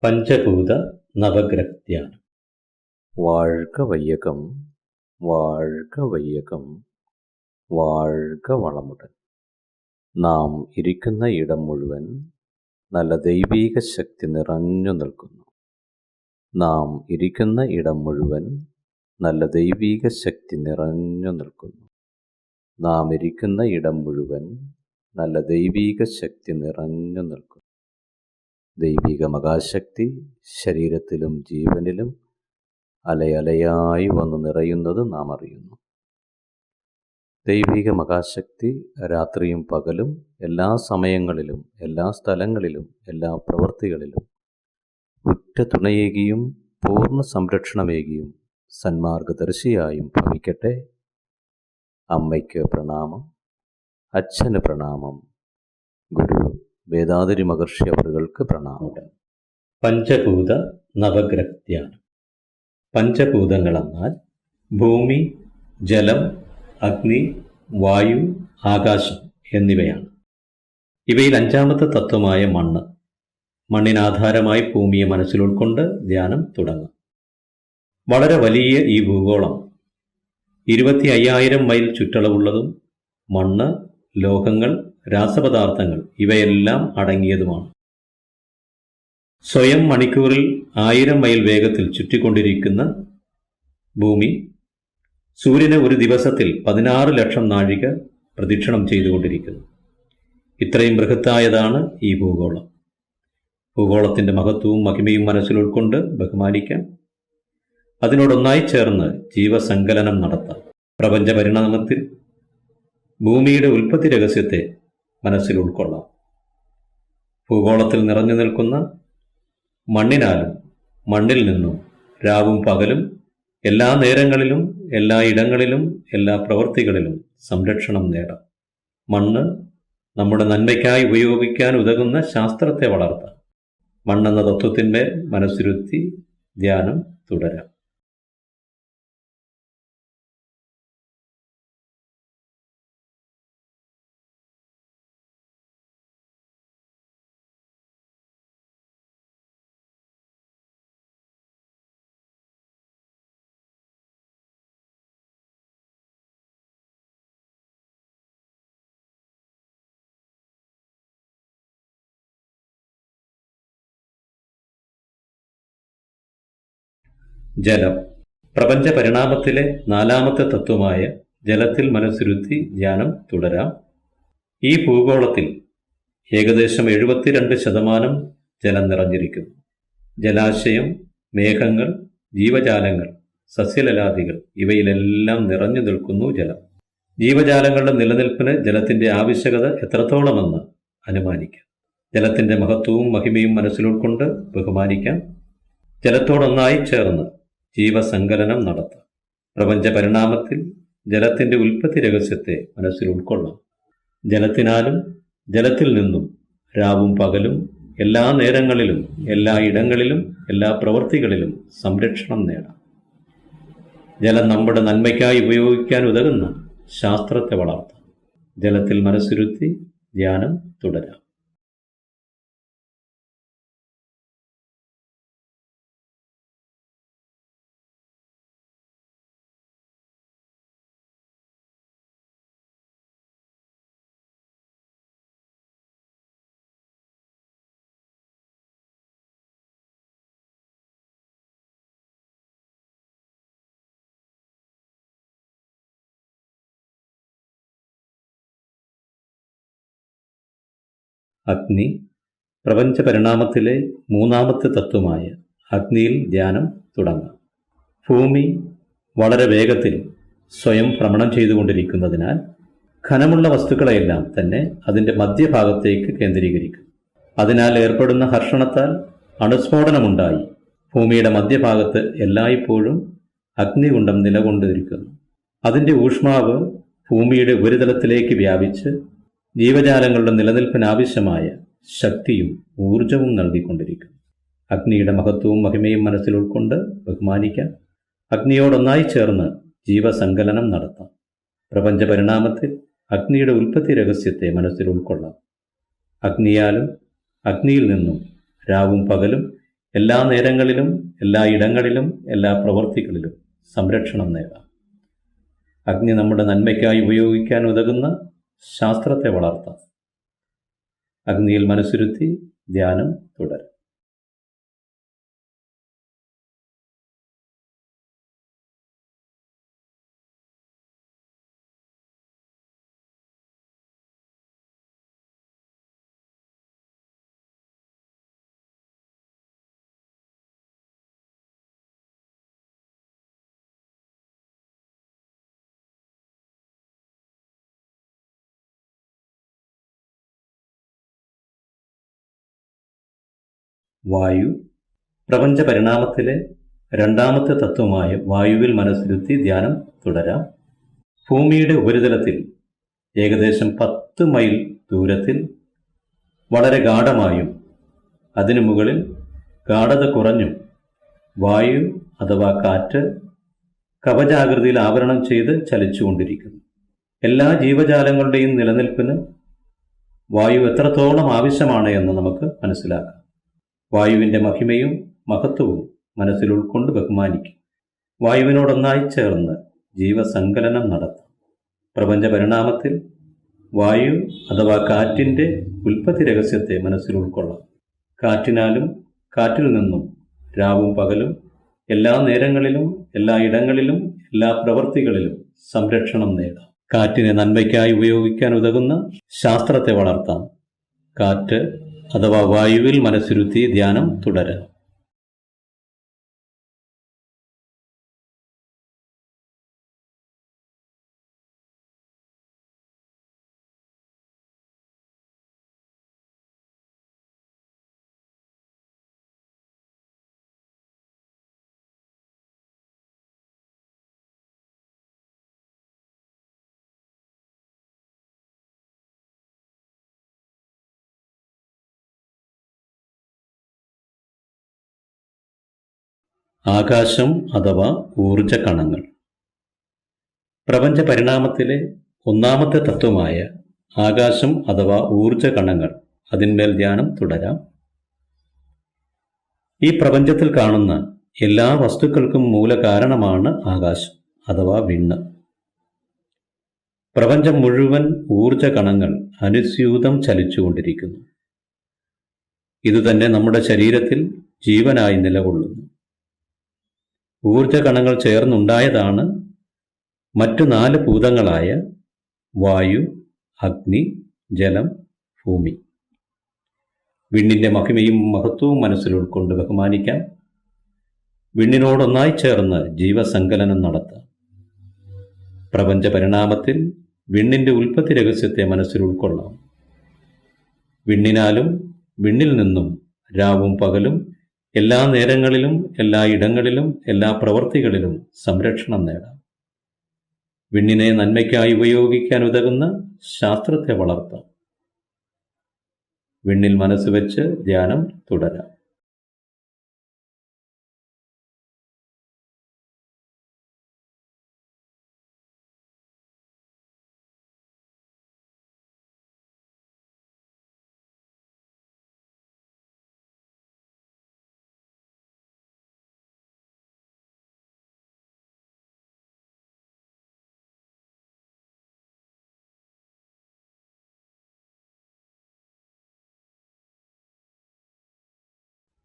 பஞ்சபூத நவகிரகத்தியானம். வாழ்க வையகம், வாழ்க வையகம், வாழ்க வளமுடன். നാം ഇരിക്കുന്ന ഇടം മുഴുവൻ നല്ല ദൈവീക ശക്തി നിറഞ്ഞു നിൽക്കുന്നു. നാം ഇരിക്കുന്ന ഇടം മുഴുവൻ നല്ല ദൈവീക ശക്തി നിറഞ്ഞു നിൽക്കുന്നു. നാം ഇരിക്കുന്ന ഇടം മുഴുവൻ നല്ല ദൈവീക ശക്തി നിറഞ്ഞു നിൽക്കുന്നു. ദൈവിക മഹാശക്തി ശരീരത്തിലും ജീവനിലും അലയലയായി വന്നു നിറയുന്നത് നാം അറിയുന്നു. ദൈവിക മഹാശക്തി രാത്രിയും പകലും എല്ലാ സമയങ്ങളിലും എല്ലാ സ്ഥലങ്ങളിലും എല്ലാ പ്രവൃത്തികളിലും ഉറ്റ തുണയേകിയും പൂർണ്ണ സംരക്ഷണമേകിയും സന്മാർഗദർശിയായും ഭവിക്കട്ടെ. അമ്മയ്ക്ക് പ്രണാമം, അച്ഛന് പ്രണാമം, ഗുരു വേദാതിരി മഹർഷി അവർക്ക് പ്രണാമം. പഞ്ചഭൂത നവഗ്രഹത്തിയാനം. പഞ്ചഭൂതങ്ങളെന്നാൽ ഭൂമി, ജലം, അഗ്നി, വായു, ആകാശം എന്നിവയാണ്. ഇവയിൽ അഞ്ചാമത്തെ തത്വമായ മണ്ണ്. മണ്ണിനാധാരമായി ഭൂമിയെ മനസ്സിൽ ഉൾക്കൊണ്ട് ധ്യാനം തുടങ്ങും. വളരെ വലിയ ഈ ഭൂഗോളം 25,000 മൈൽ ചുറ്റളവുള്ളതും മണ്ണ്, ലോഹങ്ങൾ, രാസപദാർത്ഥങ്ങൾ ഇവയെല്ലാം അടങ്ങിയതുമാണ്. സ്വയം മണിക്കൂറിൽ 1000 മൈൽ വേഗത്തിൽ ചുറ്റിക്കൊണ്ടിരിക്കുന്ന ഭൂമി സൂര്യനെ ഒരു ദിവസത്തിൽ 16 ലക്ഷം നാഴിക പ്രദക്ഷിണം ചെയ്തുകൊണ്ടിരിക്കുന്നു. ഇത്രയും ബൃഹത്തായതാണ് ഈ ഭൂഗോളം. ഭൂഗോളത്തിൻ്റെ മഹത്വവും മഹിമയും മനസ്സിൽ ഉൾക്കൊണ്ട് ബഹുമാനിക്കാം. അതിനോടൊന്നായി ചേർന്ന് ജീവസങ്കലനം നടത്താം. പ്രപഞ്ച പരിണാമത്തിൽ ഭൂമിയുടെ ഉൽപ്പത്തി രഹസ്യത്തെ മനസ്സിൽ ഉൾക്കൊള്ളാം. ഭൂഗോളത്തിൽ നിറഞ്ഞു നിൽക്കുന്ന മണ്ണിനാലും മണ്ണിൽ നിന്നും രാവും പകലും എല്ലാ നേരങ്ങളിലും എല്ലാ ഇടങ്ങളിലും എല്ലാ പ്രവൃത്തികളിലും സംരക്ഷണം നേടാം. മണ്ണ് നമ്മുടെ നന്മയ്ക്കായി ഉപയോഗിക്കാൻ ഉതകുന്ന ശാസ്ത്രത്തെ വളർത്താം. മണ്ണെന്ന തത്വത്തിൻ്റെ മനസ്സിരുത്തി ധ്യാനം തുടരാം. ജലം. പ്രപഞ്ച പരിണാമത്തിലെ 4ാമത്തെ തത്വമായ ജലത്തിൽ മനസ്സിരുത്തി ധ്യാനം തുടരാം. ഈ ഭൂഗോളത്തിൽ ഏകദേശം 72% ജലം നിറഞ്ഞിരിക്കുന്നു. ജലാശയം, മേഘങ്ങൾ, ജീവജാലങ്ങൾ, സസ്യലലാദികൾ ഇവയിലെല്ലാം നിറഞ്ഞു നിൽക്കുന്നു ജലം. ജീവജാലങ്ങളുടെ നിലനിൽപ്പിന് ജലത്തിൻ്റെ ആവശ്യകത എത്രത്തോളമെന്ന് അനുമാനിക്കാം. ജലത്തിൻ്റെ മഹത്വവും മഹിമയും മനസ്സിലുൾക്കൊണ്ട് ബഹുമാനിക്കാം. ജലത്തോടൊന്നായി ചേർന്ന് ജീവസങ്കലനം നടത്താം. പ്രപഞ്ച പരിണാമത്തിൽ ജലത്തിൻ്റെ ഉൽപ്പത്തി രഹസ്യത്തെ മനസ്സിൽ ഉൾക്കൊള്ളാം. ജലത്തിനാലും ജലത്തിൽ നിന്നും രാവും പകലും എല്ലാ നേരങ്ങളിലും എല്ലാ ഇടങ്ങളിലും എല്ലാ പ്രവൃത്തികളിലും സംരക്ഷണം നേടാം. ജലം നമ്മുടെ നന്മയ്ക്കായി ഉപയോഗിക്കാൻ ഉതകുന്ന ശാസ്ത്രത്തെ വളർത്താം. ജലത്തിൽ മനസ്സിരുത്തി ധ്യാനം തുടരാം. അഗ്നി. പ്രപഞ്ച പരിണാമത്തിലെ 3ാമത്തെ തത്വമായ അഗ്നിയിൽ ധ്യാനം തുടങ്ങാം. ഭൂമി വളരെ വേഗത്തിൽ സ്വയം ഭ്രമണം ചെയ്തുകൊണ്ടിരിക്കുന്നതിനാൽ ഘനമുള്ള വസ്തുക്കളെയെല്ലാം തന്നെ അതിൻ്റെ മധ്യഭാഗത്തേക്ക് കേന്ദ്രീകരിക്കും. അതിനാൽ ഏർപ്പെടുന്ന ഹർഷണത്താൽ അണുസ്ഫോടനമുണ്ടായി ഭൂമിയുടെ മധ്യഭാഗത്ത് എല്ലായ്പ്പോഴും അഗ്നികുണ്ഡം നിലകൊണ്ടിരിക്കുന്നു. അതിൻ്റെ ഊഷ്മാവ് ഭൂമിയുടെ ഉപരിതലത്തിലേക്ക് വ്യാപിച്ച് ജീവജാലങ്ങളുടെ നിലനിൽപ്പിനാവശ്യമായ ശക്തിയും ഊർജവും നൽകിക്കൊണ്ടിരിക്കുന്നു. അഗ്നിയുടെ മഹത്വവും മഹിമയും മനസ്സിൽ ഉൾക്കൊണ്ട് ബഹുമാനിക്കാം. അഗ്നിയോടൊന്നായി ചേർന്ന് ജീവസങ്കലനം നടത്താം. പ്രപഞ്ച പരിണാമത്തിൽ അഗ്നിയുടെ ഉൽപ്പത്തി രഹസ്യത്തെ മനസ്സിൽ ഉൾക്കൊള്ളാം. അഗ്നിയാലും അഗ്നിയിൽ നിന്നും രാവും പകലും എല്ലാ നേരങ്ങളിലും എല്ലാ ഇടങ്ങളിലും എല്ലാ പ്രവൃത്തികളിലും സംരക്ഷണം നേടാം. അഗ്നി നമ്മുടെ നന്മയ്ക്കായി ഉപയോഗിക്കാൻ ഉതകുന്ന ശാസ്ത്രത്തെ വളർത്താം. അഗ്നിയിൽ മനസ്സിരുത്തി ധ്യാനം തുടരും. വായു പ്രപഞ്ച പരിണാമത്തിലെ രണ്ടാമത്തെ തത്വമായ വായുവിൽ മനസ്സിരുത്തി ധ്യാനം തുടരാം. ഭൂമിയുടെ ഉപരിതലത്തിൽ ഏകദേശം 10 മൈൽ ദൂരത്തിൽ വളരെ ഗാഢമായും അതിനു മുകളിൽ ഗാഢത കുറഞ്ഞും വായു അഥവാ കാറ്റ് കവചാകൃതിയിൽ ആവരണം ചെയ്ത് ചലിച്ചുകൊണ്ടിരിക്കുന്നു. എല്ലാ ജീവജാലങ്ങളുടെയും നിലനിൽപ്പിന് വായു എത്രത്തോളം ആവശ്യമാണ് എന്ന് നമുക്ക് മനസ്സിലാക്കാം. വായുവിൻ്റെ മഹിമയും മഹത്വവും മനസ്സിൽ ഉൾക്കൊണ്ട് ബഹുമാനിക്കും. വായുവിനോടൊന്നായി ചേർന്ന് ജീവസങ്കലനം നടത്താം. പ്രപഞ്ച പരിണാമത്തിൽ വായു അഥവാ കാറ്റിൻ്റെ ഉൽപ്പത്തി രഹസ്യത്തെ മനസ്സിൽ ഉൾക്കൊള്ളാം. കാറ്റിനാലും കാറ്റിൽ നിന്നും രാവും പകലും എല്ലാ നേരങ്ങളിലും എല്ലാ ഇടങ്ങളിലും എല്ലാ പ്രവൃത്തികളിലും സംരക്ഷണം നേടാം. കാറ്റിനെ നന്മയ്ക്കായി ഉപയോഗിക്കാൻ ഉതകുന്ന ശാസ്ത്രത്തെ വളർത്താം. കാറ്റ് അഥവാ വായുവിൽ മനസ്സിരുത്തി ധ്യാനം തുടരാം. ആകാശം അഥവാ ഊർജ കണങ്ങൾ പ്രപഞ്ച പരിണാമത്തിലെ ഒന്നാമത്തെ തത്വമായ ആകാശം അഥവാ ഊർജ കണങ്ങൾ, അതിന്മേൽ ധ്യാനം തുടരാം. ഈ പ്രപഞ്ചത്തിൽ കാണുന്ന എല്ലാ വസ്തുക്കൾക്കും മൂലകാരണമാണ് ആകാശം അഥവാ വിണ്ണ്. പ്രപഞ്ചം മുഴുവൻ ഊർജ കണങ്ങൾ അനുസ്യൂതം ചലിച്ചുകൊണ്ടിരിക്കുന്നു. ഇതുതന്നെ നമ്മുടെ ശരീരത്തിൽ ജീവനായി നിലകൊള്ളുന്നു. ഊർജ കണങ്ങൾ ചേർന്നുണ്ടായതാണ് മറ്റു 4 ഭൂതങ്ങളായ വായു, അഗ്നി, ജലം, ഭൂമി. വിണ്ണിൻ്റെ മഹിമയും മഹത്വവും മനസ്സിൽ ഉൾക്കൊണ്ട് ബഹുമാനിക്കാം. വിണ്ണിനോടൊന്നായി ചേർന്ന് ജീവസങ്കലനം നടത്താം. പ്രപഞ്ച പരിണാമത്തിൽ വിണ്ണിൻ്റെ ഉൽപ്പത്തി രഹസ്യത്തെ മനസ്സിൽ ഉൾക്കൊള്ളാം. വിണ്ണിനാലും വിണ്ണിൽ നിന്നും രാവും പകലും എല്ലാ നേരങ്ങളിലും എല്ലാ ഇടങ്ങളിലും എല്ലാ പ്രവൃത്തികളിലും സംരക്ഷണം നേടാം. വിണ്ണിനെ നന്മയ്ക്കായി ഉപയോഗിക്കാൻ ഉതകുന്ന ശാസ്ത്രത്തെ വളർത്താം. വിണ്ണിൽ മനസ്സ് വെച്ച് ധ്യാനം തുടരാം.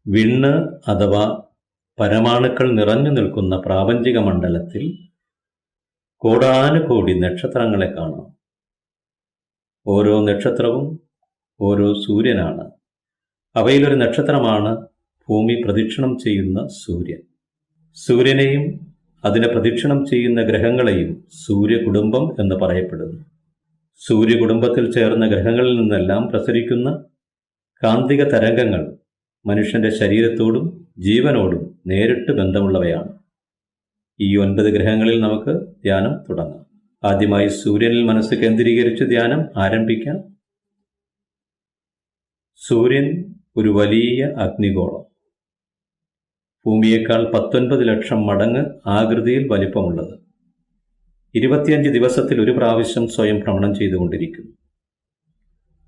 വിണ്ണ് അഥവാ പരമാണുക്കൾ നിറഞ്ഞു നിൽക്കുന്ന പ്രാപഞ്ചിക മണ്ഡലത്തിൽ കോടാനുകോടി നക്ഷത്രങ്ങളെ കാണാം. ഓരോ നക്ഷത്രവും ഓരോ സൂര്യനാണ്. അവയിലൊരു നക്ഷത്രമാണ് ഭൂമി പ്രദക്ഷിണം ചെയ്യുന്ന സൂര്യൻ. സൂര്യനെയും അതിനെ പ്രദക്ഷിണം ചെയ്യുന്ന ഗ്രഹങ്ങളെയും സൂര്യകുടുംബം എന്ന് പറയപ്പെടുന്നു. സൂര്യകുടുംബത്തിൽ ചേർന്ന ഗ്രഹങ്ങളിൽ നിന്നെല്ലാം പ്രസരിക്കുന്ന കാന്തിക തരംഗങ്ങൾ മനുഷ്യന്റെ ശരീരത്തോടും ജീവനോടും നേരിട്ട് ബന്ധമുള്ളവയാണ്. ഈ 9 ഗ്രഹങ്ങളിൽ നമുക്ക് ധ്യാനം തുടങ്ങാം. ആദ്യമായി സൂര്യനിൽ മനസ്സ് കേന്ദ്രീകരിച്ച് ധ്യാനം ആരംഭിക്കാം. സൂര്യൻ ഒരു വലിയ അഗ്നിഗോളം. ഭൂമിയേക്കാൾ 19 ലക്ഷം മടങ്ങ് ആകൃതിയിൽ വലിപ്പമുള്ളത്. 25 ദിവസത്തിൽ ഒരു പ്രാവശ്യം സ്വയം ഭ്രമണം ചെയ്തുകൊണ്ടിരിക്കുന്നു.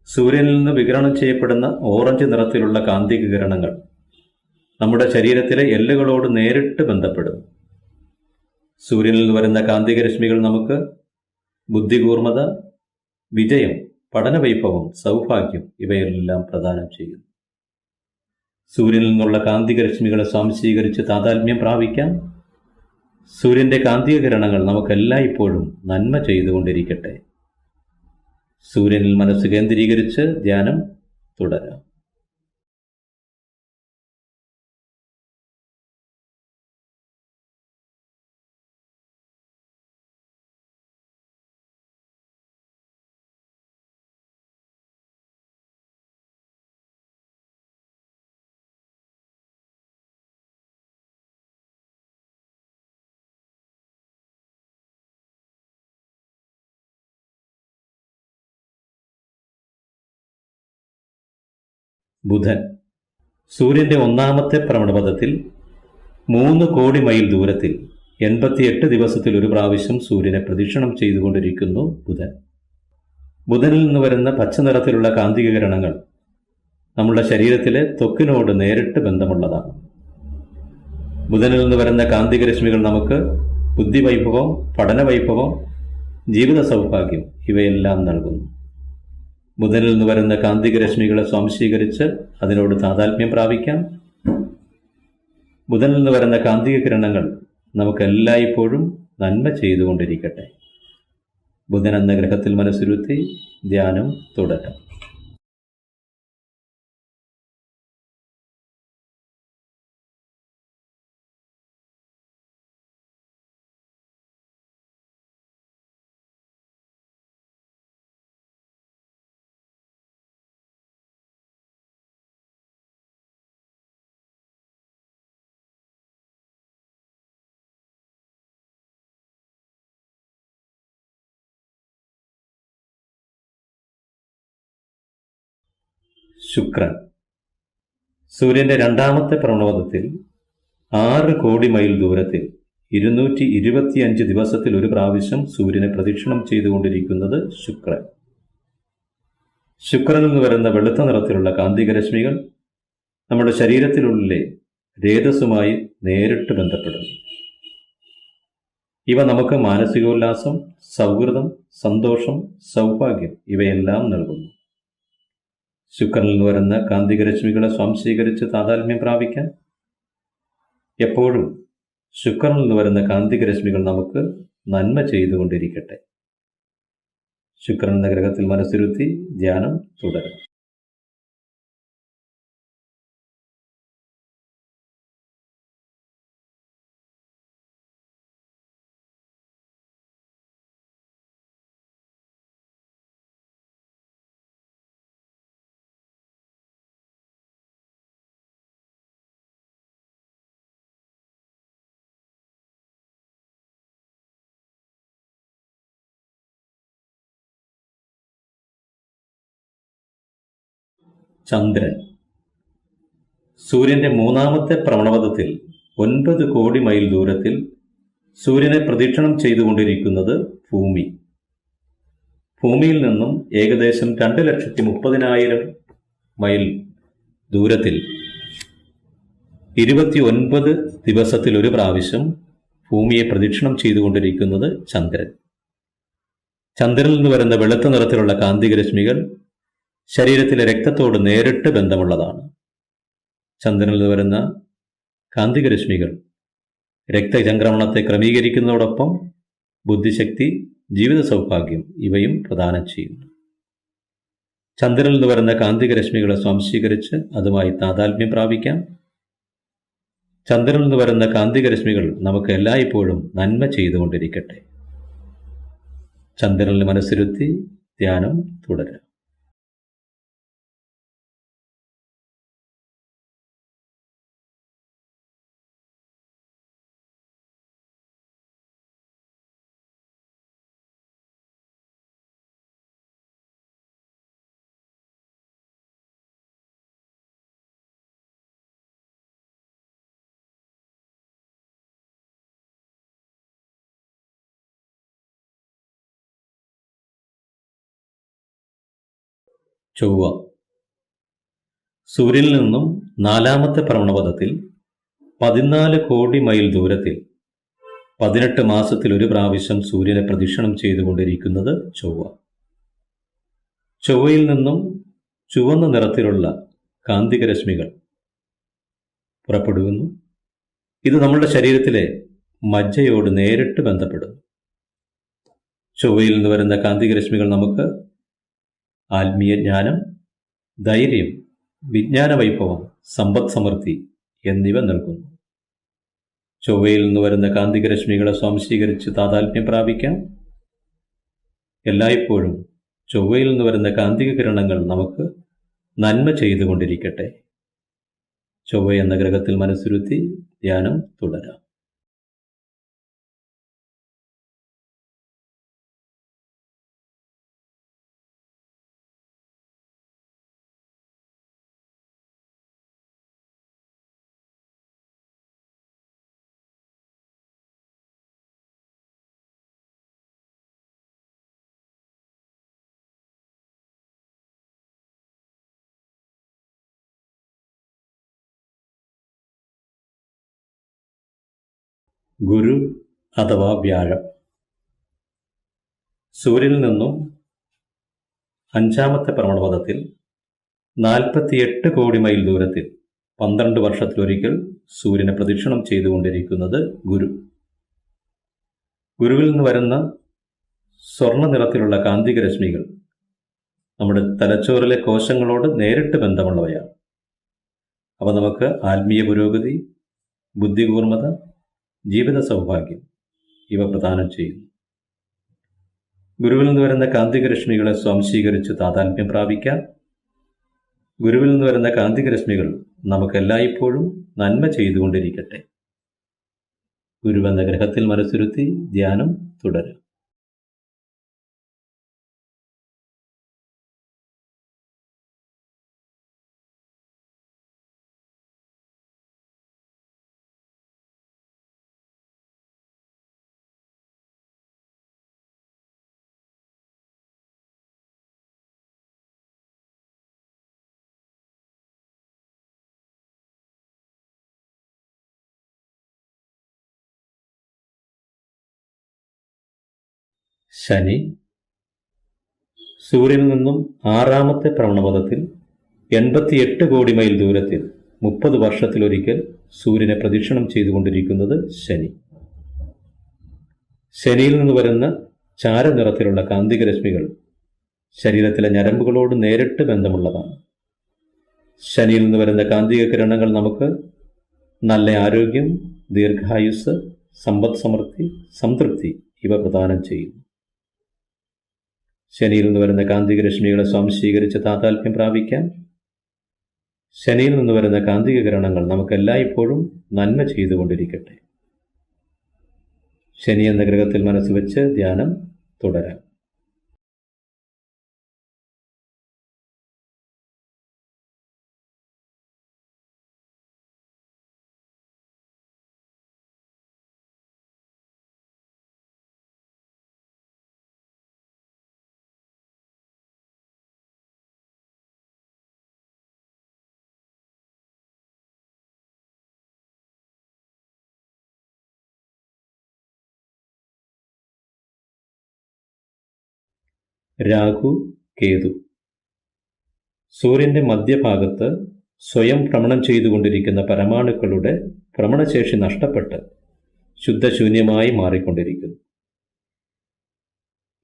സൂര്യനിൽ നിന്ന് വികിരണം ചെയ്യപ്പെടുന്ന ഓറഞ്ച് നിറത്തിലുള്ള കാന്തിക കിരണങ്ങൾ നമ്മുടെ ശരീരത്തിലെ എല്ലുകളോട് നേരിട്ട് ബന്ധപ്പെടും. സൂര്യനിൽ നിന്ന് വരുന്ന കാന്തിക രശ്മികൾ നമുക്ക് ബുദ്ധികൂർമ്മത, വിജയം, പഠനവൈഭവം, സൗഭാഗ്യം ഇവയെല്ലാം പ്രദാനം ചെയ്യുന്നു. സൂര്യനിൽ നിന്നുള്ള കാന്തിക രശ്മികളെ സ്വാംശീകരിച്ച് താതാത്മ്യം പ്രാപിക്കാം. സൂര്യന്റെ കാന്തിക കിരണങ്ങൾ നമുക്കെല്ലായ്പ്പോഴും നന്മ ചെയ്തുകൊണ്ടിരിക്കട്ടെ. സൂര്യനിൽ മനസ്സ് കേന്ദ്രീകരിച്ച് ധ്യാനം തുടരാം. ബുധൻ സൂര്യന്റെ ഒന്നാമത്തെ ഭ്രമണപഥത്തിൽ 3 കോടി മൈൽ ദൂരത്തിൽ 88 ദിവസത്തിൽ ഒരു പ്രാവശ്യം സൂര്യനെ പ്രദക്ഷിണം ചെയ്തുകൊണ്ടിരിക്കുന്നു ബുധൻ. ബുധനിൽ നിന്ന് വരുന്ന പച്ച നിറത്തിലുള്ള കാന്തിക കിരണങ്ങൾ നമ്മുടെ ശരീരത്തിലെ ത്വക്കിനോട് നേരിട്ട് ബന്ധമുള്ളതാണ്. ബുധനിൽ നിന്ന് വരുന്ന കാന്തിക രശ്മികൾ നമുക്ക് ബുദ്ധിവൈഭവം, പഠനവൈഭവം, ജീവിത സൗഭാഗ്യം ഇവയെല്ലാം നൽകുന്നു. ബുധനിൽ നിന്ന് വരുന്ന കാന്തിക രശ്മികളെ സ്വാംശീകരിച്ച് അതിനോട് താതാത്മ്യം പ്രാപിക്കാം. ബുധനിൽ നിന്ന് വരുന്ന കാന്തിക കിരണങ്ങൾ നമുക്കെല്ലായ്പ്പോഴും നന്മ ചെയ്തുകൊണ്ടിരിക്കട്ടെ. ബുധൻ എന്ന ഗ്രഹത്തിൽ മനസ്സിരുത്തി ധ്യാനം തുടരാം. ശുക്രൻ സൂര്യന്റെ രണ്ടാമത്തെ ഭ്രമണപഥത്തിൽ 6 കോടി മൈൽ ദൂരത്തിൽ 225 ദിവസത്തിൽ ഒരു പ്രാവശ്യം സൂര്യനെ പ്രദക്ഷിണം ചെയ്തുകൊണ്ടിരിക്കുന്നത് ശുക്രൻ. ശുക്രനിൽ നിന്ന് വരുന്ന വെളുത്ത നിറത്തിലുള്ള കാന്തിക രശ്മികൾ നമ്മുടെ ശരീരത്തിനുള്ളിലെ രേതസ്സുമായി നേരിട്ട് ബന്ധപ്പെടുന്നു. ഇവ നമുക്ക് മാനസികോല്ലാസം, സൗഹൃദം, സന്തോഷം, സൗഭാഗ്യം ഇവയെല്ലാം നൽകുന്നു. ശുക്രനിൽ നിന്ന് വരുന്ന കാന്തിക രശ്മികളെ സ്വാംശീകരിച്ച് താതാത്മ്യം പ്രാപിക്കാൻ. എപ്പോഴും ശുക്രനിൽ നിന്ന് വരുന്ന കാന്തിക രശ്മികൾ നമുക്ക് നന്മ ചെയ്തുകൊണ്ടിരിക്കട്ടെ. ശുക്രൻ എന്ന ഗ്രഹത്തിൽ മനസ്സിരുത്തി ധ്യാനം തുടരാം. ചന്ദ്രൻ സൂര്യന്റെ മൂന്നാമത്തെ ഭ്രമണപഥത്തിൽ 9 കോടി മൈൽ ദൂരത്തിൽ സൂര്യനെ പ്രദക്ഷിണം ചെയ്തുകൊണ്ടിരിക്കുന്നത് ഭൂമി. ഭൂമിയിൽ നിന്നും ഏകദേശം 2,30,000 മൈൽ ദൂരത്തിൽ 29 ദിവസത്തിൽ ഒരു പ്രാവശ്യം ഭൂമിയെ പ്രദക്ഷിണം ചെയ്തുകൊണ്ടിരിക്കുന്നത് ചന്ദ്രൻ. ചന്ദ്രനിൽ നിന്ന് വരുന്ന വെളുത്ത നിറത്തിലുള്ള കാന്തിക രശ്മികൾ ശരീരത്തിലെ രക്തത്തോട് നേരിട്ട് ബന്ധമുള്ളതാണ്. ചന്ദ്രനിൽ നിന്ന് വരുന്ന കാന്തിക രശ്മികൾ രക്തചംക്രമണത്തെ ക്രമീകരിക്കുന്നതോടൊപ്പം ബുദ്ധിശക്തി, ജീവിത സൗഭാഗ്യം ഇവയും പ്രദാനം ചെയ്യുന്നു. ചന്ദ്രനിൽ നിന്ന് വരുന്ന കാന്തിക രശ്മികളെ സ്വാംശീകരിച്ച് അതുമായി താതാത്മ്യം പ്രാപിക്കാം. ചന്ദ്രനിൽ നിന്ന് വരുന്ന കാന്തിക രശ്മികൾ നമുക്ക് എല്ലായ്പ്പോഴും നന്മ ചെയ്തുകൊണ്ടിരിക്കട്ടെ. ചന്ദ്രനിൽ മനസ്സിരുത്തി ധ്യാനം തുടരാം. ചൊവ്വ സൂര്യനിൽ നിന്നും 4-ാമത്തെ ഭ്രമണപഥത്തിൽ 14 കോടി മൈൽ ദൂരത്തിൽ 18 മാസത്തിൽ ഒരു പ്രാവശ്യം സൂര്യനെ പ്രദക്ഷിണം ചെയ്തുകൊണ്ടിരിക്കുന്നത് ചൊവ്വ. ചൊവ്വയിൽ നിന്നും ചുവന്ന നിറത്തിലുള്ള കാന്തികരശ്മികൾ പുറപ്പെടുന്നു. ഇത് നമ്മുടെ ശരീരത്തിലെ മജ്ജയോട് നേരിട്ട് ബന്ധപ്പെടുന്നു. ചൊവ്വയിൽ നിന്ന് വരുന്ന കാന്തികരശ്മികൾ നമുക്ക് ആത്മീയ ജ്ഞാനം, ധൈര്യം, വിജ്ഞാന വൈഭവം, സമ്പദ് സമൃദ്ധി എന്നിവ നൽകുന്നു. ചൊവ്വയിൽ നിന്ന് വരുന്ന കാന്തികരശ്മികളെ സ്വാംശീകരിച്ച് താതാത്മ്യം പ്രാപിക്കാം. എല്ലായ്പ്പോഴും ചൊവ്വയിൽ നിന്ന് വരുന്ന കാന്തിക കിരണങ്ങൾ നമുക്ക് നന്മ ചെയ്തുകൊണ്ടിരിക്കട്ടെ. ചൊവ്വ എന്ന ഗ്രഹത്തിൽ മനസ്സിരുത്തി ധ്യാനം തുടരാം. ഗുരു അഥവാ വ്യാഴം. സൂര്യനിൽ നിന്നും 5-ാമത്തെ ഭ്രമണപഥത്തിൽ 48 കോടി മൈൽ ദൂരത്തിൽ 12 വർഷത്തിലൊരിക്കൽ സൂര്യനെ പ്രദക്ഷിണം ചെയ്തുകൊണ്ടിരിക്കുന്നത് ഗുരു. ഗുരുവിൽ നിന്ന് വരുന്ന സ്വർണ്ണ നിറത്തിലുള്ള കാന്തിക രശ്മികൾ നമ്മുടെ തലച്ചോറിലെ കോശങ്ങളോട് നേരിട്ട് ബന്ധമുള്ളവയാണ്. അവ നമുക്ക് ആത്മീയ പുരോഗതി, ബുദ്ധികൂർമ്മത, ജീവിത സൗഭാഗ്യം ഇവ പ്രദാനം ചെയ്യുന്നു. ഗുരുവിൽ നിന്ന് വരുന്ന കാന്തിക രശ്മികളെ സ്വാംശീകരിച്ച് താതാത്മ്യം പ്രാപിക്കാം. ഗുരുവിൽ നിന്ന് വരുന്ന കാന്തിക രശ്മികൾ നമുക്ക് എല്ലായ്പ്പോഴും നന്മ ചെയ്തുകൊണ്ടിരിക്കട്ടെ. ഗുരുവെന്ന ഗ്രഹത്തിൽ മനസ്സിരുത്തി ധ്യാനം തുടരാം. ശനി. സൂര്യനിൽ നിന്നും 6-ാമത്തെ ഭ്രമണപഥത്തിൽ 88 കോടി മൈൽ ദൂരത്തിൽ 30 വർഷത്തിലൊരിക്കൽ സൂര്യനെ പ്രദക്ഷിണം ചെയ്തുകൊണ്ടിരിക്കുന്നത് ശനി. ശനിയിൽ നിന്ന് വരുന്ന ചാരനിറത്തിലുള്ള കാന്തിക രശ്മികൾ ശരീരത്തിലെ ഞരമ്പുകളോട് നേരിട്ട് ബന്ധമുള്ളതാണ്. ശനിയിൽ നിന്ന് വരുന്ന കാന്തിക കിരണങ്ങൾ നമുക്ക് നല്ല ആരോഗ്യം, ദീർഘായുസ്, സമ്പദ് സമൃദ്ധി, സംതൃപ്തി ഇവ പ്രദാനം ചെയ്യുന്നു. ശനിയിൽ നിന്ന് വരുന്ന കാന്തിക രശ്മികളെ സ്വാംശീകരിച്ച് താതാത്മ്യം പ്രാപിക്കാം. ശനിയിൽ നിന്ന് വരുന്ന കാന്തിക കിരണങ്ങൾ നമുക്ക് എല്ലായ്പ്പോഴും നന്മ ചെയ്തുകൊണ്ടിരിക്കട്ടെ. ശനി എന്ന ഗ്രഹത്തിൽ മനസ്സ് വെച്ച് ധ്യാനം തുടരാം. രാഹു, കേതു. സൂര്യന്റെ മധ്യഭാഗത്ത് സ്വയം ഭ്രമണം ചെയ്തുകൊണ്ടിരിക്കുന്ന പരമാണുക്കളുടെ ഭ്രമണശേഷി നഷ്ടപ്പെട്ട് ശുദ്ധശൂന്യമായി മാറിക്കൊണ്ടിരിക്കുന്നു.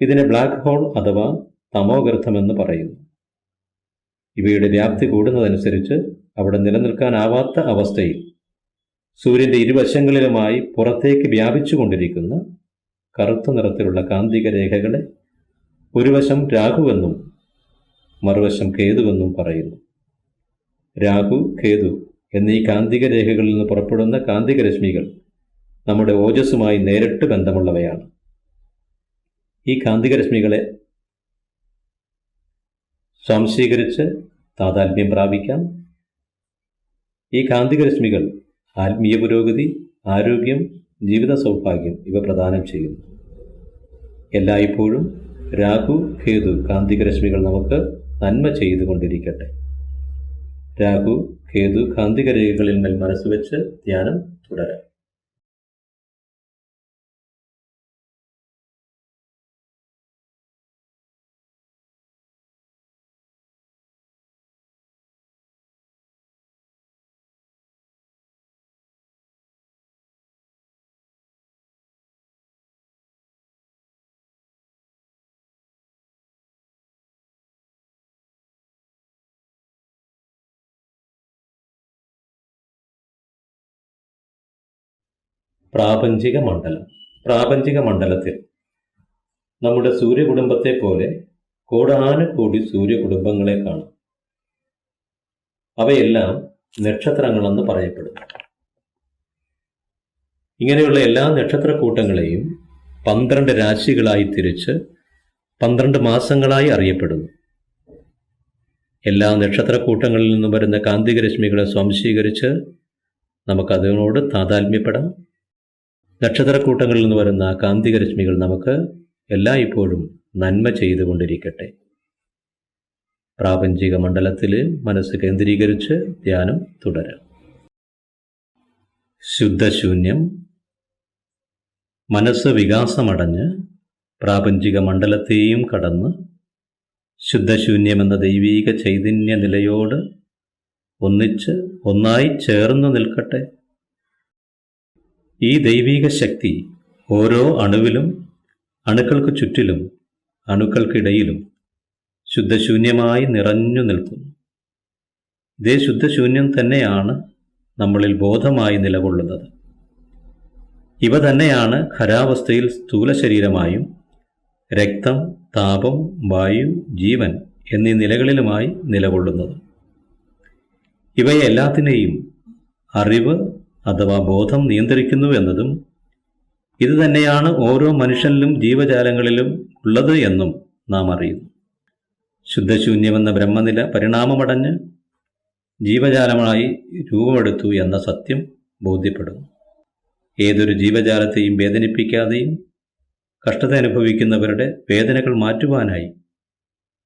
ഇതിനെ ബ്ലാക്ക് ഹോൾ അഥവാ തമോഗർത്തമെന്ന് പറയുന്നു. ഇവയുടെ വ്യാപ്തി കൂടുന്നതനുസരിച്ച് അവിടെ നിലനിൽക്കാനാവാത്ത അവസ്ഥയിൽ സൂര്യന്റെ ഇരുവശങ്ങളിലുമായി പുറത്തേക്ക് വ്യാപിച്ചുകൊണ്ടിരിക്കുന്ന കറുത്ത നിറത്തിലുള്ള കാന്തിക രേഖകളെ ഒരു വശം രാഹുവെന്നും മറുവശം കേതുവെന്നും പറയുന്നു. രാഹു, കേതു എന്നീ കാന്തിക രേഖകളിൽ നിന്ന് പുറപ്പെടുന്ന കാന്തിക രശ്മികൾ നമ്മുടെ ഓജസ്സുമായി നേരിട്ട് ബന്ധമുള്ളവയാണ്. ഈ കാന്തിക രശ്മികളെ സ്വാംശീകരിച്ച് താതാത്മ്യം പ്രാപിക്കാം. ഈ കാന്തിക രശ്മികൾ ആത്മീയ പുരോഗതി, ആരോഗ്യം, ജീവിത സൗഭാഗ്യം ഇവ പ്രദാനം ചെയ്യുന്നു. എല്ലായ്പ്പോഴും രാഹു, കേതു കാന്തിക രശ്മികൾ നമുക്ക് നന്മ ചെയ്തുകൊണ്ടിരിക്കട്ടെ. രാഹു കേതു കാന്തിക രേഖകളിൽ മേൽ മനസ്സ് വെച്ച് ധ്യാനം തുടരാം. പ്രാപഞ്ചിക മണ്ഡലം. പ്രാപഞ്ചിക മണ്ഡലത്തിൽ നമ്മുടെ സൂര്യകുടുംബത്തെ പോലെ കോടാനുകോടി സൂര്യകുടുംബങ്ങളെ കാണാം. അവയെല്ലാം നക്ഷത്രങ്ങളെന്ന് പറയപ്പെടുന്നു. ഇങ്ങനെയുള്ള എല്ലാ നക്ഷത്രക്കൂട്ടങ്ങളെയും 12 രാശികളായി തിരിച്ച് 12 മാസങ്ങളായി അറിയപ്പെടുന്നു. എല്ലാ നക്ഷത്രക്കൂട്ടങ്ങളിൽ നിന്നും വരുന്ന കാന്തിക രശ്മികളെ സ്വാംശീകരിച്ച് നമുക്കതിനോട് താതാത്മ്യപ്പെടാം. നക്ഷത്രക്കൂട്ടങ്ങളിൽ നിന്ന് വരുന്ന കാന്തിക രശ്മികൾ നമുക്ക് എല്ലായ്പ്പോഴും നന്മ ചെയ്തുകൊണ്ടിരിക്കട്ടെ. പ്രാപഞ്ചിക മണ്ഡലത്തിൽ മനസ്സ് കേന്ദ്രീകരിച്ച് ധ്യാനം തുടരാം. ശുദ്ധശൂന്യം. മനസ്സ് വികാസമടഞ്ഞ് പ്രാപഞ്ചിക മണ്ഡലത്തെയും കടന്ന് ശുദ്ധശൂന്യമെന്ന ദൈവീക ചൈതന്യ നിലയോട് ഒന്നായി ചേർന്ന് നിൽക്കട്ടെ. ഈ ദൈവീക ശക്തി ഓരോ അണുവിലും, അണുക്കൾക്ക് ചുറ്റിലും, അണുക്കൾക്കിടയിലും ശുദ്ധശൂന്യമായി നിറഞ്ഞു നിൽക്കുന്നു. ഇതേ ശുദ്ധശൂന്യം തന്നെയാണ് നമ്മളിൽ ബോധമായി നിലകൊള്ളുന്നത്. ഇവ തന്നെയാണ് ഖരാവസ്ഥയിൽ സ്ഥൂല ശരീരമായും രക്തം, താപം, വായു, ജീവൻ എന്നീ നിലകളിലുമായി നിലകൊള്ളുന്നത്. ഇവയെല്ലാത്തിനെയും അറിവ് അഥവാ ബോധം നിയന്ത്രിക്കുന്നു എന്നതും ഇത് തന്നെയാണ് ഓരോ മനുഷ്യനിലും ജീവജാലങ്ങളിലും ഉള്ളത് എന്നും നാം അറിയുന്നു. ശുദ്ധശൂന്യമെന്ന ബ്രഹ്മനില പരിണാമമടഞ്ഞ് ജീവജാലമായി രൂപമെടുത്തു എന്ന സത്യം ബോധ്യപ്പെടുന്നു. ഏതൊരു ജീവജാലത്തെയും വേദനിപ്പിക്കാതെയും കഷ്ടത അനുഭവിക്കുന്നവരുടെ വേദനകൾ മാറ്റുവാനായി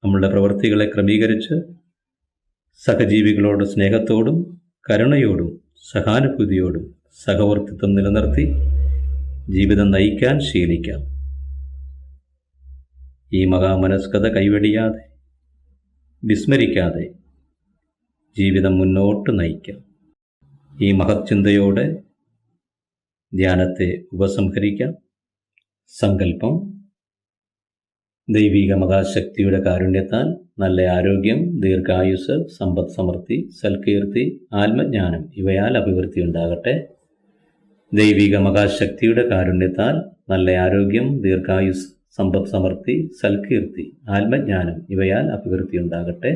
നമ്മളുടെ പ്രവൃത്തികളെ ക്രമീകരിച്ച് സഹജീവികളോട് സ്നേഹത്തോടും കരുണയോടും സഹാനുഭൂതിയോടും സഹവർത്തിത്വം നിലനിർത്തി ജീവിതം നയിക്കാൻ ശീലിക്കാം. ഈ മഹാമനസ്കത കൈവെടിയാതെ, വിസ്മരിക്കാതെ ജീവിതം മുന്നോട്ട് നയിക്കാം. ഈ മഹത് ചിന്തയോടെ ധ്യാനത്തെ ഉപസംഹരിക്കാം. സങ്കല്പം: ദൈവിക മഹാശക്തിയുടെ കാരുണ്യത്താൽ നല്ല ആരോഗ്യം, ദീർഘായുസ്, സമ്പദ് സമൃദ്ധി, സൽകീർത്തി, ആത്മജ്ഞാനം ഇവയാൽ അഭിവൃദ്ധി ഉണ്ടാകട്ടെ. ദൈവിക മഹാശക്തിയുടെ കാരുണ്യത്താൽ നല്ല ആരോഗ്യം, ദീർഘായുസ്, സമ്പദ് സമൃദ്ധി, സൽകീർത്തി, ആത്മജ്ഞാനം ഇവയാൽ അഭിവൃദ്ധി ഉണ്ടാകട്ടെ.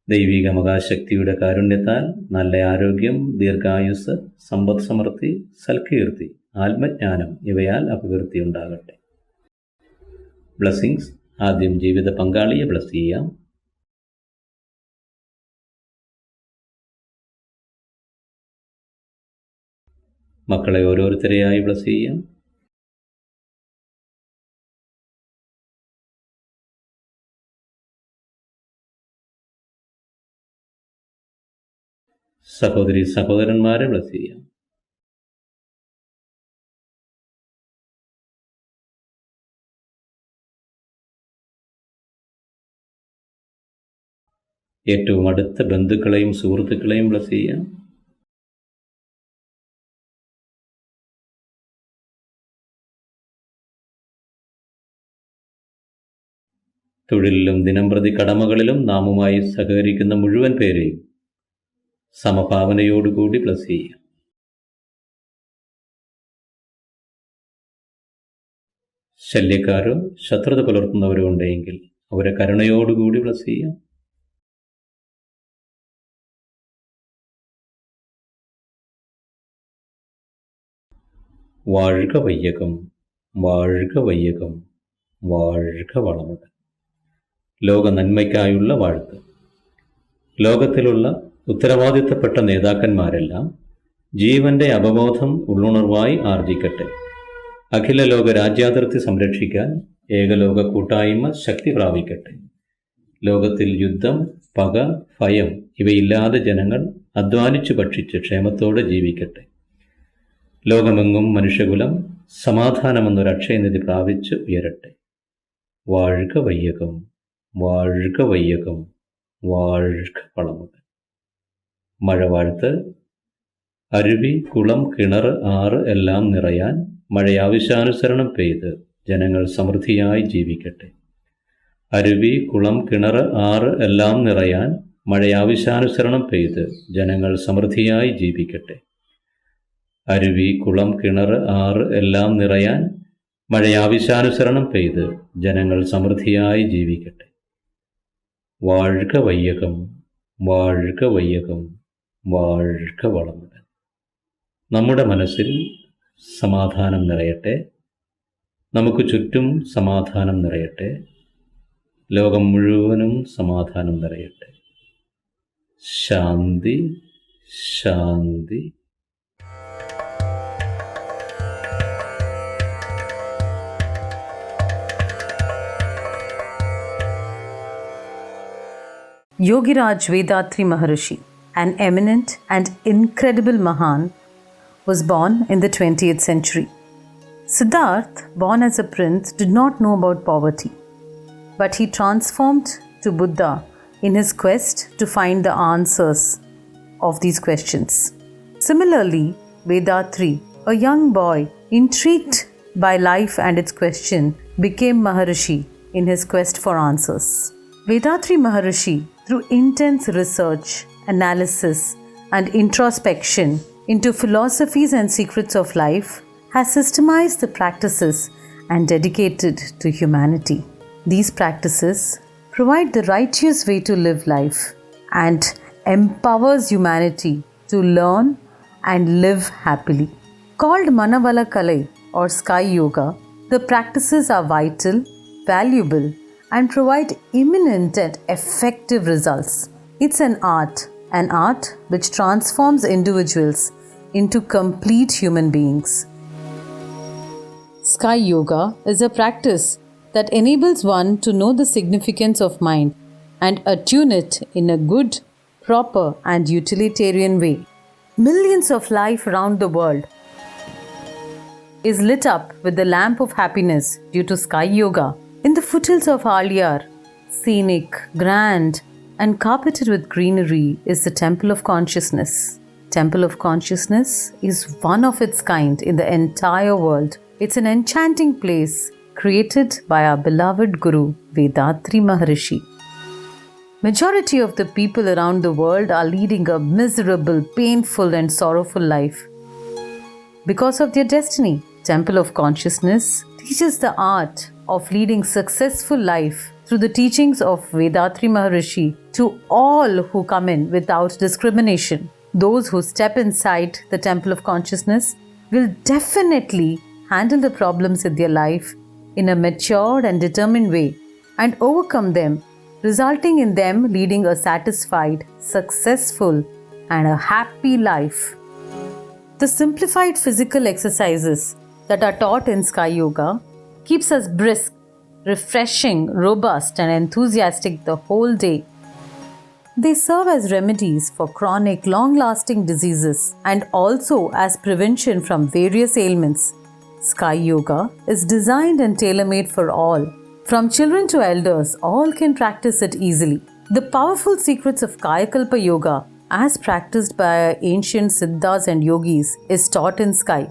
ദൈവിക മഹാശക്തിയുടെ കാരുണ്യത്താൽ നല്ല ആരോഗ്യം, ദീർഘായുസ്, സമ്പദ് സമൃദ്ധി, സൽകീർത്തി, ആത്മജ്ഞാനം ഇവയാൽ അഭിവൃദ്ധി ഉണ്ടാകട്ടെ. ബ്ലെസ്സിങ്സ്. ആദ്യം ജീവിത പങ്കാളിയെ ബ്ലെസ് ചെയ്യാം. മക്കളെ ഓരോരുത്തരെയായി ബ്ലെസ് ചെയ്യാം. സഹോദരി സഹോദരന്മാരെ ബ്ലെസ് ചെയ്യാം. ഏറ്റവും അടുത്ത ബന്ധുക്കളെയും സുഹൃത്തുക്കളെയും ബ്ലെസ് ചെയ്യാം. തൊഴിലിലും ദിനംപ്രതി കടമകളിലും നാമുമായി സഹകരിക്കുന്ന മുഴുവൻ പേരെയും സമഭാവനയോടുകൂടി ബ്ലെസ് ചെയ്യാം. ശല്യക്കാരോ ശത്രുത പുലർത്തുന്നവരോ ഉണ്ടെങ്കിൽ അവരെ കരുണയോടുകൂടി ബ്ലെസ് ചെയ്യാം. വാഴ്ക വയ്യകം, വാഴ്ക വയ്യകം, വാഴ്ക വളമുടൻ. ലോക നന്മയ്ക്കായുള്ള വാഴ്ത്ത്. ലോകത്തിലുള്ള ഉത്തരവാദിത്തപ്പെട്ട നേതാക്കന്മാരെല്ലാം ജീവന്റെ അവബോധം ഉള്ളുണർവായി ആർജിക്കട്ടെ. അഖില ലോക രാജ്യാതിർത്തി സംരക്ഷിക്കാൻ ഏകലോക കൂട്ടായ്മ ശക്തി പ്രാപിക്കട്ടെ. ലോകത്തിൽ യുദ്ധം, പക, ഭയം ഇവയില്ലാതെ ജനങ്ങൾ അധ്വാനിച്ചു ഭക്ഷിച്ച് ക്ഷേമത്തോടെ ജീവിക്കട്ടെ. ലോകമെങ്ങും മനുഷ്യകുലം സമാധാനമെന്നൊരു അക്ഷയനിധി പ്രാപിച്ച് ഉയരട്ടെ. വാഴ്ക വയ്യകം, വാഴ്ക വയ്യകം, വാഴ്ക വളമുടൻ. മഴവാഴ്ത്ത്. അരുവി, കുളം, കിണർ, ആറ് എല്ലാം നിറയാൻ മഴയാവശ്യാനുസരണം പെയ്ത് ജനങ്ങൾ സമൃദ്ധിയായി ജീവിക്കട്ടെ. അരുവി, കുളം, കിണർ, ആറ് എല്ലാം നിറയാൻ മഴയാവശ്യാനുസരണം പെയ്ത് ജനങ്ങൾ സമൃദ്ധിയായി ജീവിക്കട്ടെ. അരുവി, കുളം, കിണർ, ആറ് എല്ലാം നിറയാൻ മഴയാവശ്യാനുസരണം പെയ്ത് ജനങ്ങൾ സമൃദ്ധിയായി ജീവിക്കട്ടെ. വാഴ്ക വയ്യകം, വാഴ്ക വയ്യകം, വാഴ്ക വളമുടൻ. നമ്മുടെ മനസ്സിൽ സമാധാനം നിറയട്ടെ. നമുക്ക് ചുറ്റും സമാധാനം നിറയട്ടെ. ലോകം മുഴുവനും സമാധാനം നിറയട്ടെ. ശാന്തി, ശാന്തി. Yogiraj Vethathiri Maharishi, an eminent and incredible Mahan, was born in the 20th century. Siddhartha, born as a prince, did not know about poverty, but he transformed to Buddha in his quest to find the answers of these questions. Similarly, Vethathiri, a young boy intrigued by life and its question, became Maharishi in his quest for answers. Vethathiri Maharishi, through intense research, analysis, and introspection into philosophies and secrets of life, has systemized the practices and dedicated to humanity. These practices provide the righteous way to live life and empowers humanity to learn and live happily. Called Manavala Kalai or Sky Yoga, the practices are vital, valuable, and provide imminent and effective results. It's an art which transforms individuals into complete human beings. Sky Yoga is a practice that enables one to know the significance of mind and attune it in a good, proper, and utilitarian way. Millions of life around the world is lit up with the lamp of happiness due to Sky Yoga. In the foothills of Aliyar, scenic, grand, and carpeted with greenery, is the Temple of Consciousness. Temple of Consciousness is one of its kind in the entire world. It's an enchanting place created by our beloved Guru, Vethathiri Maharishi. Majority of the people around the world are leading a miserable, painful, and sorrowful life because of their destiny. Temple of Consciousness teaches the art of leading successful life through the teachings of Vethathiri Maharishi to all who come in without discrimination. Those who step inside the Temple of Consciousness will definitely handle the problems in their life in a matured and determined way and overcome them, resulting in them leading a satisfied, successful, and a happy life. The simplified physical exercises that are taught in Sky Yoga keeps us brisk, refreshing, robust, and enthusiastic the whole day. They serve as remedies for chronic, long-lasting diseases and also as prevention from various ailments. Sky Yoga is designed and tailor-made for all. From children to elders, all can practice it easily. The powerful secrets of Kayakalpa Yoga, as practiced by ancient Siddhas and Yogis, is taught in Sky.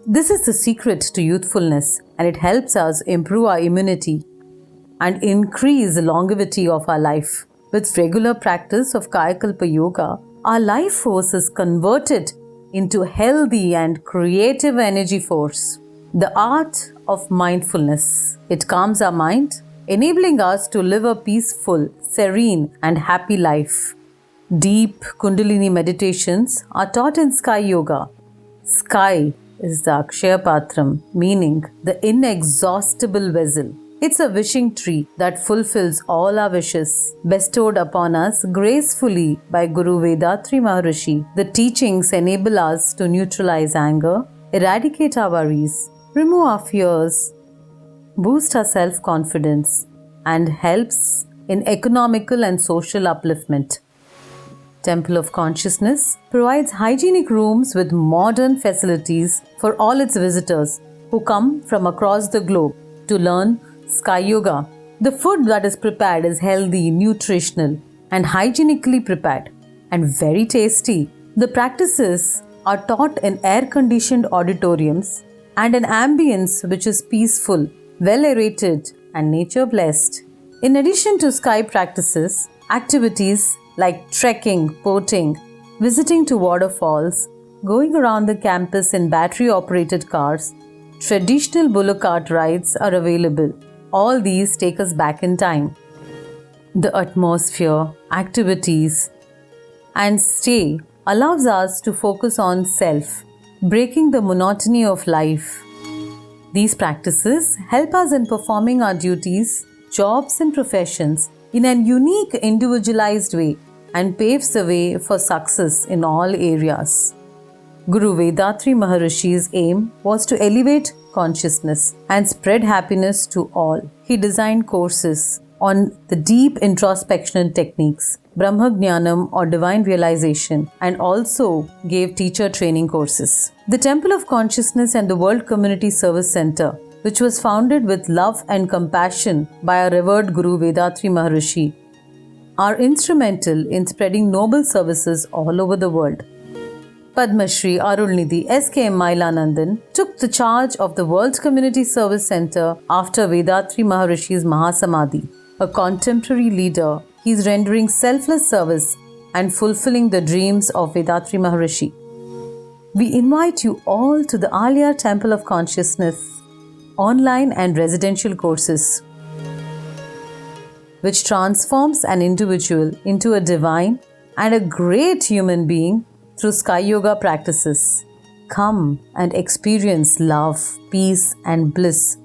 This is the secret to youthfulness, and it helps us improve our immunity and increase the longevity of our life. With regular practice of Kayakalpa Yoga, our life force is converted into healthy and creative energy force. The art of mindfulness. It calms our mind, enabling us to live a peaceful, serene, and happy life. Deep Kundalini meditations are taught in Sky Yoga. Sky is the Akshaya Patram, meaning the inexhaustible vessel. It's a wishing tree that fulfills all our wishes, bestowed upon us gracefully by Guru Vethathiri Maharishi. The teachings enable us to neutralize anger, eradicate our worries, remove our fears, boost our self-confidence, and helps in economical and social upliftment. Temple of Consciousness provides hygienic rooms with modern facilities for all its visitors who come from across the globe to learn Sky Yoga. The food that is prepared is healthy, nutritional, and hygienically prepared, and very tasty. The practices are taught in air-conditioned auditoriums and an ambience which is peaceful, well-aerated, and nature-blessed. In addition to sky practices, activities like trekking, boating, visiting to waterfalls, going around the campus in battery-operated cars, traditional bullock cart rides are available. All these take us back in time. The atmosphere, activities, and stay allows us to focus on self, breaking the monotony of life. These practices help us in performing our duties, jobs, and professions in an unique, individualized way and paves the way for success in all areas. Guru Vethathiri Maharishi's aim was to elevate consciousness and spread happiness to all. He designed courses on the deep introspection techniques, Brahma Jnanam or divine realization, and also gave teacher training courses. The Temple of Consciousness and the World Community Service Center, which was founded with love and compassion by our revered Guru Vethathiri Maharishi, are instrumental in spreading noble services all over the world. Padma Shri Arulnidhi S.K.M. Mailanandan took the charge of the World Community Service Center after Vethathiri Maharishi's Mahasamadhi. A contemporary leader, he is rendering selfless service and fulfilling the dreams of Vethathiri Maharishi. We invite you all to the Alia Temple of Consciousness online and residential courses, which transforms an individual into a divine and a great human being through Sky Yoga practices. Come and experience love, peace, and bliss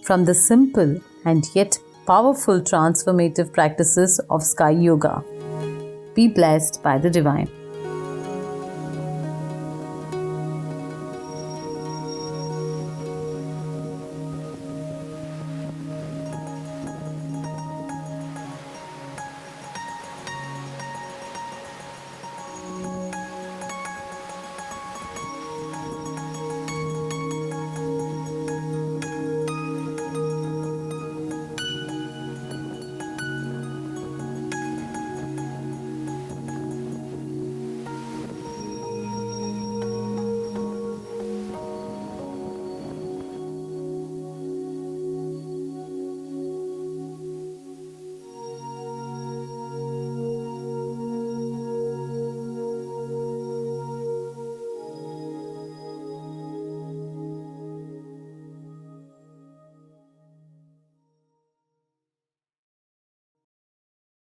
from the simple and yet powerful transformative practices of Sky Yoga. Be blessed by the Divine.